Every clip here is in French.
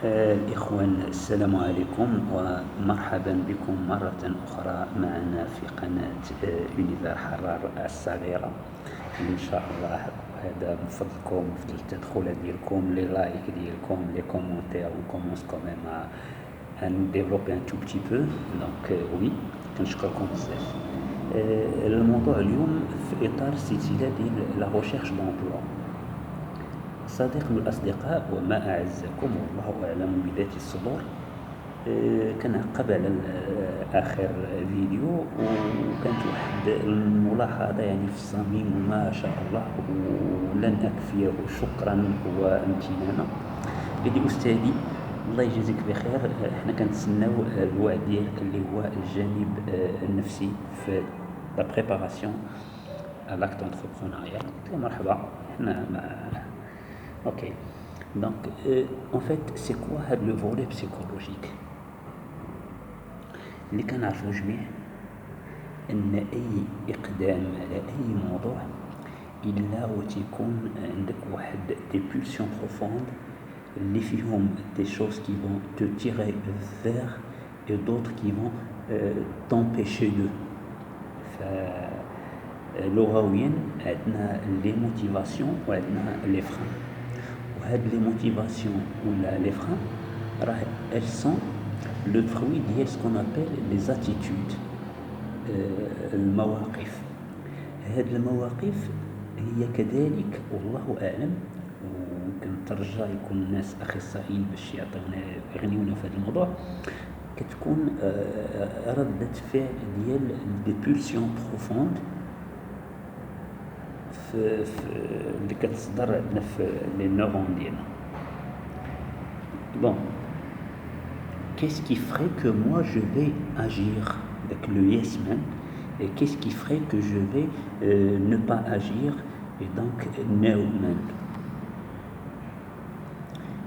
الإخوان، السلام عليكم ومرحبا بكم مرة أخرى معنا في قناة أونيفر حرار الصغيرة. إن شاء الله هذا من فضلكم، من التدخل ديالكم، لي لايك ديالكم، لي كومونتير. on commence quand même à nous développer un tout petit peu. donc oui كنشكركم بزاف. الموضوع اليوم في إطار السلسلة ديال لا ريشيرش دونبلوا. صديق من الأصدقاء وما أعزكم والله أعلم بذات الصدور كنعقب على آخر فيديو، وكانت واحد الملاحظة يعني في الصميم ما شاء الله ولن أكفيه شكرا وامتنانا. قال لي أستاذي الله يجازيك بخير، احنا كنتسناو الوعد ديالك اللي هو الجانب النفسي في لا بريباراسيون à l'acte entrepreneurial. قلت له مرحبا، احنا ok. donc en fait c'est quoi le volet psychologique اللي كنعرفو جميع؟ ان اي اقدام على اي موضوع الا وتيكون عندك واحد دي pulsions profondes اللي فيهم des choses qui vont te tirer vers et d'autres qui vont t'empêcher de. لغويا عندنا لي موتيفاسيون وعندنا لي فران، وهاد لي موتيفاسيون ولا لي فران راه elles sont le fruit ديال ce qu'on appelle les attitudes. المواقف، هاد المواقف هي كذلك والله أعلم، وكنترجى يكون الناس أخصائيين باش يغنيونا في هذا الموضوع، كتكون ردة فعل ديال دي بولسيون بروفوند اللي كتصدر عندنا في لي نورون ديالنا. bon qu'est-ce qui ferait que moi je vais agir avec le yes man, et qu'est-ce qui ferait que je vais ne pas agir et donc no man.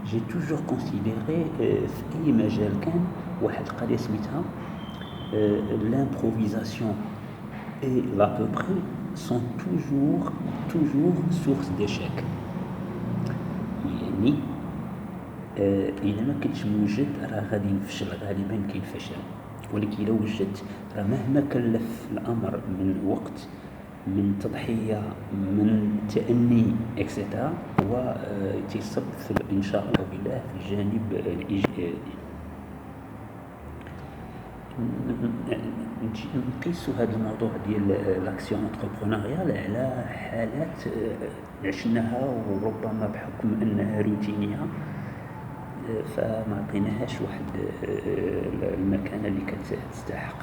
j'ai toujours considéré في أي مجال كان واحد قضية سميتها l'improvisation et l'à peu près sont toujours source d'échec. يعني إلا ما كنتش موجد راه غادي نفشل، غالبا كاين فشل. ولكن إلا وجدت راه مهما كلف الأمر من وقت، من تضحية، من تأني إكسيتيرا، هو تيصب إن شاء الله بالله في الجانب الإيجابي. نقيسوا هذا الموضوع ديال لاكسيون انتربرونيال على حالات عشناها، وربما بحكم انها روتينيه فما عطيناهاش واحد المكانه اللي كتستحق.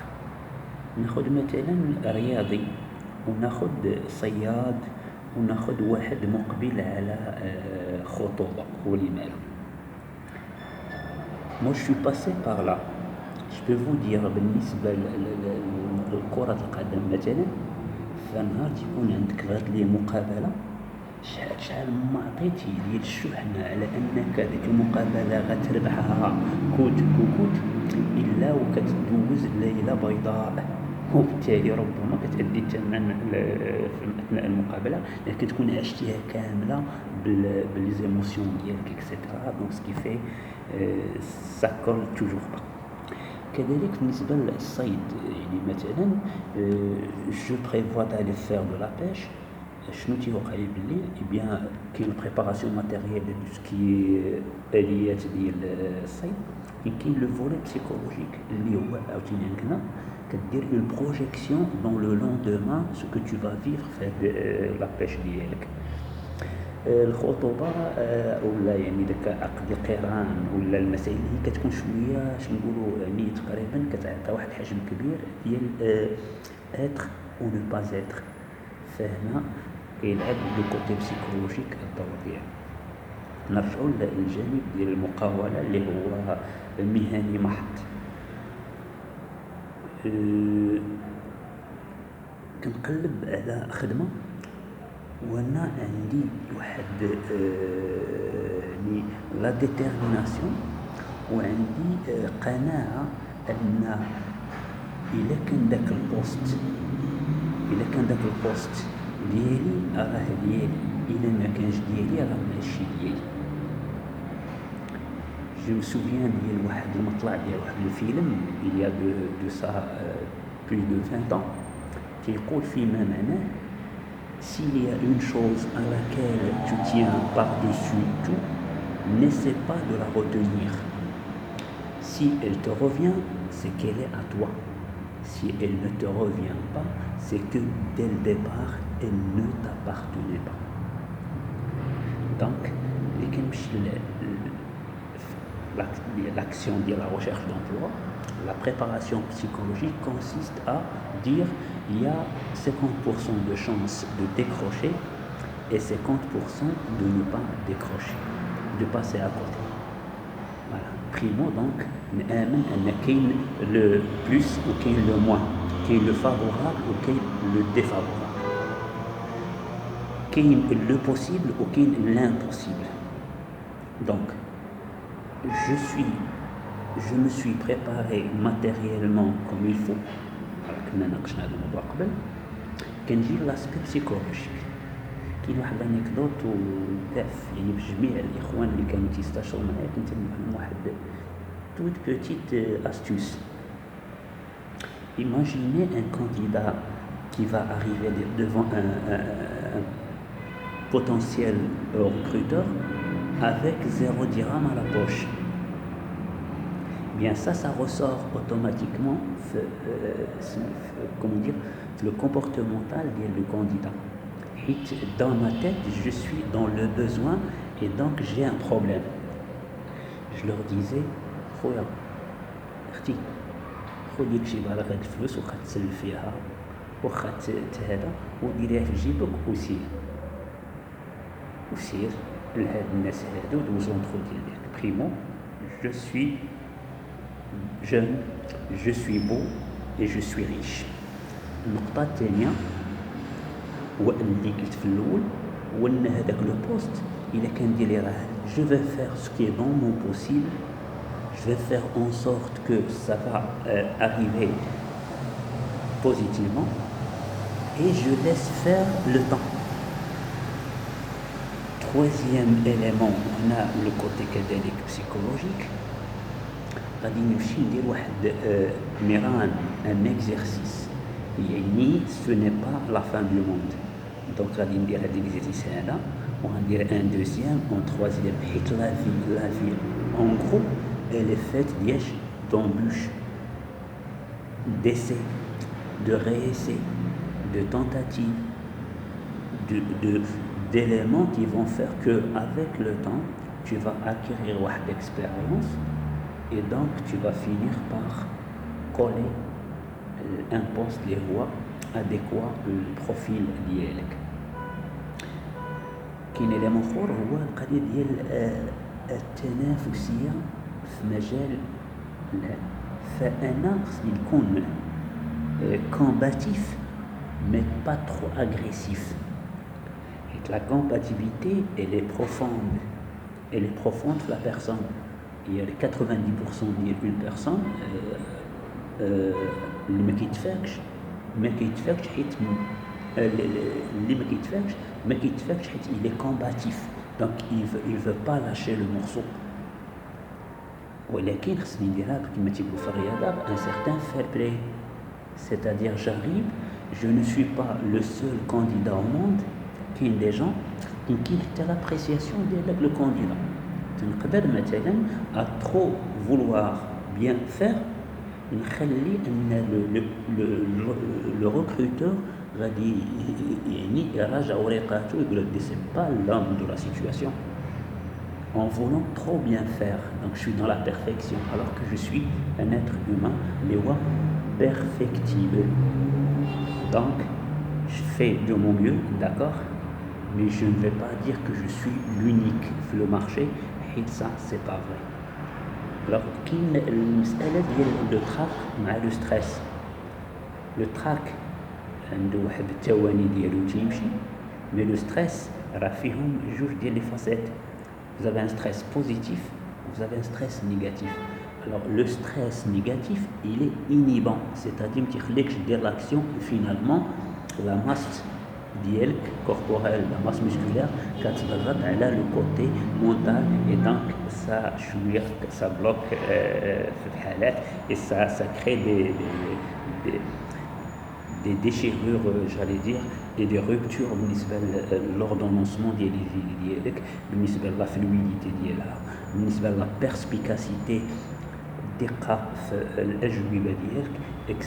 ناخذ مثلا رياضي، وناخذ صياد، وناخذ واحد مقبل على خطوبه ولي مالو. moi je suis passé par là. je peux vous dire بالنسبه لكره القدم مثلا، فنهار تيكون عندك غاد لي مقابله، شحال ما عطيتي ديال الشحنه على انك هذيك المقابله غتربحها كوت كوت الا وكتدوز ليله بيضاء، وبالتالي ربما كتأدي الثمن في اثناء المقابله، لكن تكون عشتيها كامله بالزيموسيون ديالك اكسيتيرا. دونك سكي في ça colle toujours pas. كذلك بالنسبة للصيد، يعني مثلا جو بريفوا دالي فير دو لا بيش، شنو تيوقع لي بالليل؟ بيان كاين البريباراسيون ماتيريال دو سكي آليات ديال الصيد، كاين لو فولي بسيكولوجيك اللي هو عاوتاني عندنا كدير اون بروجيكسيون دون لو لوندومان سو كو تو فا فيفر في لا بيش ديالك. الخطوبه ولا يعني داك عقد القران ولا المسائل هي كتكون شويه نقولوا يعني تقريبا كتعطى واحد الحجم كبير ديال اتر او نو با اتر، فهنا كيلعب لو كوتي بسيكولوجيك الدور ديالو. نرجعوا للجانب ديال المقاوله اللي هو مهني محض. كنقلب على خدمه وانا عندي واحد يعني لا ديتيرميناسيون، وعندي قناعه ان الا كان داك البوست ديالي راه ديالي، الا ما كانش ديالي راه ماشي ديالي. Je me souviens ديال واحد المطلع ديال واحد الفيلم il y a de ça plus de 20 ans كيقول فيما معناه s'il y a une chose à laquelle tu tiens par-dessus tout, n'essaie pas de la retenir. Si elle te revient, c'est qu'elle est à toi. Si elle ne te revient pas, c'est que dès le départ, elle ne t'appartenait pas. Donc, l'action de la recherche d'emploi, la préparation psychologique consiste à dire il y a 50% de chances de décrocher et 50% de ne pas décrocher, de passer à côté. Voilà. Primo, donc, le plus ou le moins, le favorable ou le défavorable, le possible ou l'impossible. Donc, je me suis préparé matériellement comme il faut. كنا ناقشنا هذا الموضوع قبل. كنجي لاسبي بسيكولوجيك. كاين واحد الانكدوت وبزاف يعني بجميع الاخوان اللي كانوا تيستاشروا معايا كنت نعلم واحد toute petite astuce. Imaginez un candidat qui va arriver devant un potentiel recruteur avec 0 dirham à la poche. Bien ça ressort automatiquement comment dire, le comportemental du candidat. Dans ma tête, je suis dans le besoin et donc j'ai un problème. Je leur disais, خويا اختي خذي شي بالك هاد الفلوس وخا تسلف فيها وخا هذا وديريها في جيبك وسير لهاد الناس هادو دوز لونترو ديالك. Primo, je suis jeune, je suis beau et je suis riche. النقطة الثانية هو اللي قلت في الأول هو أن هذاك لو بوست إلا كان ديالي راه je vais faire ce qui est dans mon possible, je vais faire en sorte que ça va arriver positivement et je laisse faire le temps. Troisième élément, on a le côté كذلك psychologique. غادي نمشي ندير واحد ميران ان اكزرسيس يعني ce n'est pas la fin du monde. Donc غادي ندير هاد l'exercice هذا وغندير un deuxième, un troisième حيت la vie en gros elle est faite d'embûches, d'essais, de réessais, de tentatives, d'éléments qui vont faire que avec le temps tu vas acquérir واحد expérience et donc tu vas finir par coller un poste les voies adéquat le profil ديالك. كاين élément اخر هو القضيه ديال التنافسيه في مجال فانا خصني نكون combatif mais pas trop agressif. Et la combativité elle est profonde la personne. Il y a 90% d'une personne اللي ما كيتفاكش حيت اللي ما كيتفاكش حيت il est combatif, donc il veut pas lâcher le morceau. ولكن خصني نديرها كما تيقولوا في الرياضه un certain fair play, c'est-à-dire j'arrive, je ne suis pas le seul candidat au monde. كاين des gens qui حتى l'appréciation ديال le candidat تنقدر مثلا à trop vouloir bien faire نخلي ان le recruteur غادي يعني يراجع ورقاته ويقول لك c'est pas l'homme de la situation en voulant trop bien faire. Donc je suis dans la perfection alors que je suis un être humain les voies perfectibles. Donc je fais de mon mieux, d'accord, mais je ne vais pas dire que je suis l'unique sur le marché. Et ça c'est pas vrai. Alors كاين المسألة ديال le trac مع le stress. Le trac عنده واحد التواني ديالو تيمشي mais le stress راه فيهم جوج ديال les facettes. Vous avez un stress positif, vous avez un stress négatif. Alors le stress négatif il est inhibant, c'est-à-dire qu'il خليكش دير l'action et finalement la masse ديالك corporel, la masse musculaire كتضغط على le côté mental et donc ça bloque في الحالات et ça crée des, des déchirures, j'allais dire, et des ruptures بالنسبة l'ordonnancement ديالك, بالنسبة la fluidité ديالها, بالنسبة la perspicacité الدقة في الأجوبة ديالك etc.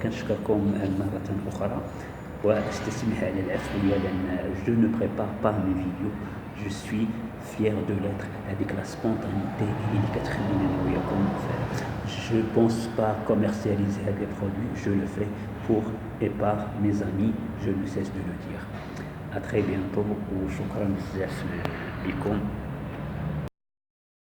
كنشكركم مرة أخرى واستسمح على العفوية لأن je ne prépare pas mes vidéos, je suis fier de l'être avec la spontanéité اللي كتخليني أنا وياكم. Je pense pas commercialiser des produits, je le fais pour et par mes amis, je ne cesse de le dire. À très bientôt وشكرا بزاف لكم.